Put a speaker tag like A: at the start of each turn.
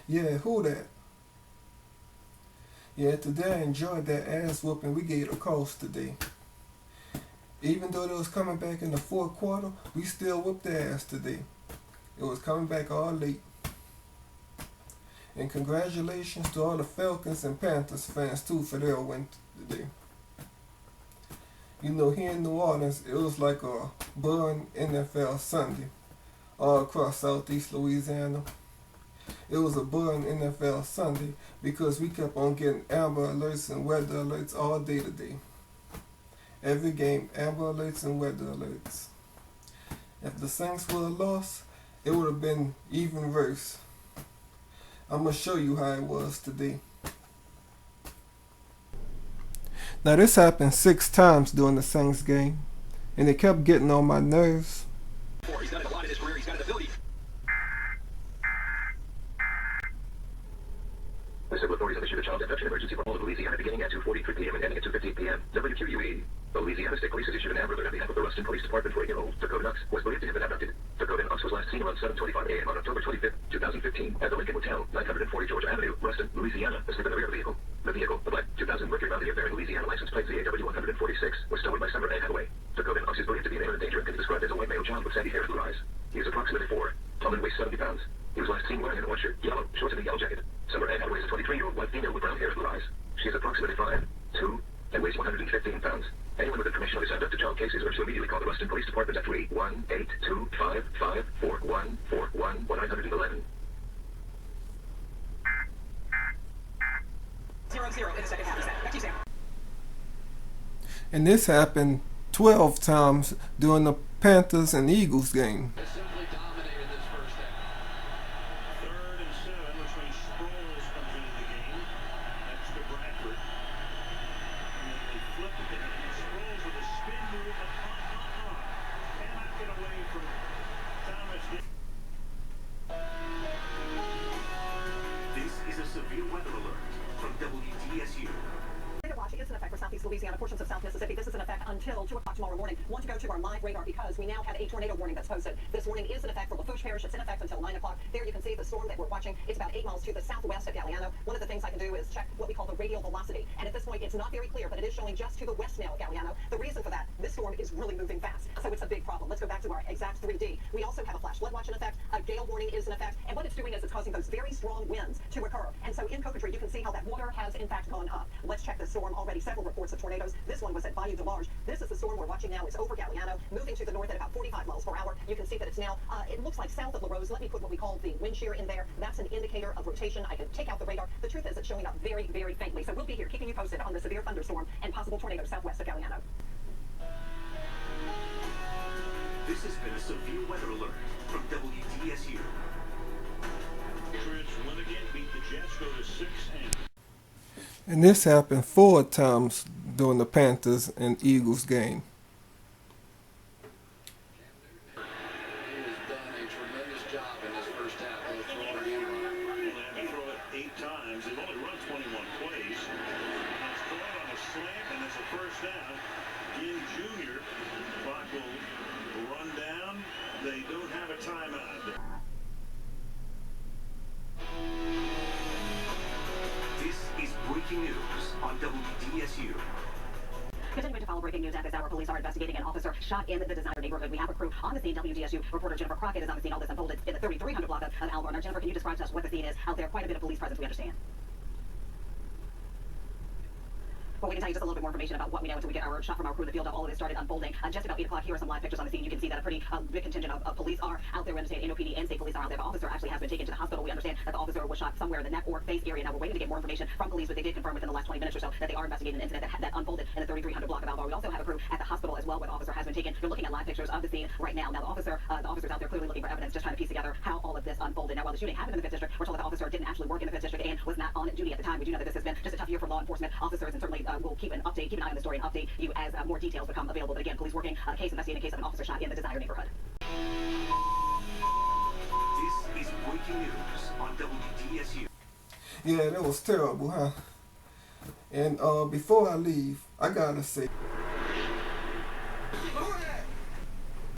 A: Yeah, who that? Yeah, today I enjoyed that ass whooping we gave the Colts today. Even though they was coming back in the fourth quarter, we still whooped their ass today. It was coming back all late. And congratulations to all the Falcons and Panthers fans too for their win today. You know, here in New Orleans, it was like a burn NFL Sunday all across South East Louisiana. It was a burn NFL Sunday because we kept on getting amber alerts and weather alerts all day today. Every game, amber alerts and weather alerts. If the Saints would have lost, it would have been even worse. I'm going to show you how it was today. Now this happened 6 times during the Saints game, and it kept getting on my nerves.
B: He's done it a lot in his career. He's got an ability. The civil authorities have issued a child abduction emergency for all of Louisiana beginning at 2:43 p.m. and ending at 2:15 p.m. WQUE. The Louisiana State Police has issued an amber alert on behalf of the Ruston Police Department for 8-year-old Dakota Knox was believed to have been abducted. Dakota Knox was last seen around 7:25 a.m. on October 25, 2015 at the Lincoln Hotel, 940 Georgia Avenue, Ruston, Louisiana, asleep in the rear of the vehicle. The vehicle, the black 2000 Mercury Mountaineer bearing Louisiana license plate CAW-146, was stolen by Summer A. Hathaway. Dakota Knox is believed to be an imminent danger and can be described as a white male child with sandy hair and blue eyes. He is approximately 4, tall and weighs 70 pounds. He was last seen wearing an orange shirt, yellow shorts, and a yellow jacket. Summer A. Hathaway is a 23-year-old white female with brown hair and blue eyes. She is approximately 5'2", and weighs 115 pounds. Anyone with information on this abducted child case is urged to immediately call the Ruston Police Department at 318-255-4141-111. 0-0 in the second half. Back to you, Sam.
A: And this happened 12 times during the Panthers and Eagles game.
C: Simply dominated this first half. 3rd and 7, which means Sproles comes into the game. That's to Bradford. And then they flip it, and Sproles with a spin move. Cannot get away from Thomas.
B: This is a severe weather alert from WDSU.
D: Watch is in effect for South East Louisiana, portions of South Mississippi. This is in effect until 2 o'clock tomorrow morning. Want to go to our live radar because we now have a tornado warning that's posted. This warning is in effect for Lafourche Parish. It's in effect until 9 o'clock. There you can see the storm that we're watching. It's about 8 miles to the southwest of Galliano. One of the things I can do is check what we call the radial velocity. And at this point, it's not very clear, but it is showing just to the west now of Galliano. The reason for that, this storm is really moving fast. So it's a big problem. Let's go back to our exact 3D. We also have a flash flood watch in effect. A gale warning is in effect. And what it's doing is it's causing those very strong winds to occur. And so in Cocatry, you can see how that water has in fact gone up. Let's check the storm already. Several reports of tornadoes. This one was at Bayou de Large. This is the storm we're watching now. It's over Galliano, moving to the north at about 45 miles per hour. You can see that it's now, it looks like south of La Rose. Let me put what we call the wind shear in there. That's an indicator of rotation. I can take out the radar. The truth is it's showing up very, very faintly. So we'll be here keeping you posted on the severe thunderstorm and possible tornado southwest of Galliano.
B: This has been a severe weather alert from WDSU.
C: Patriots win again, beat the Jets, go to 6 and
A: And this happened 4 times during the Panthers and Eagles game.
C: He has done a tremendous job in this first half of the throwing and running. Well, they had to throw it 8 times. They've only run 21 plays. And it's caught on a slant, and it's a first down. Ginn Jr. Clock will run down. They don't have a timeout.
B: This is breaking news on WDSU.
D: Continuing to follow breaking news at this hour, police are investigating an officer shot in the designer neighborhood. We have a crew on the scene. WDSU reporter Jennifer Crockett is on the scene. All this unfolded in the 3300 block of Alvar. Now, Jennifer, can you describe to us what the scene is out there? Quite a bit of police presence, we understand. Well, we can tell you just a little bit more information about what we know until we get our shot from our crew in the field of all of this started unfolding. Just about 8 o'clock, here are some live pictures on the scene. You can see that a pretty big contingent of police are out there. We understand NOPD and state police are out there. The officer actually has been taken to the hospital. We understand that the officer was shot somewhere in the neck or face area. Now, we're waiting to get more information from police, but they did confirm within the last 20 minutes or so that they are investigating an incident that unfolded in the 3300 block of Alvar. We also have a crew at the hospital as well, where the officer has been taken. You're looking at live pictures of the scene right now. Now, the officer's out there clearly looking for evidence, just trying to piece together how all of this unfolded. Now, while the shooting happened in the 5th District, we're told that the officer didn't actually work in the 5th District and was not on duty at the time. We do know that this has been just a tough year for law enforcement officers, and certainly we'll keep an eye on the story and update you as more details become available. But again, police working investigating a case of an officer shot in the Desire neighborhood.
B: This is breaking news on WDSU.
A: Yeah, that was terrible, huh? And before I leave, I gotta say,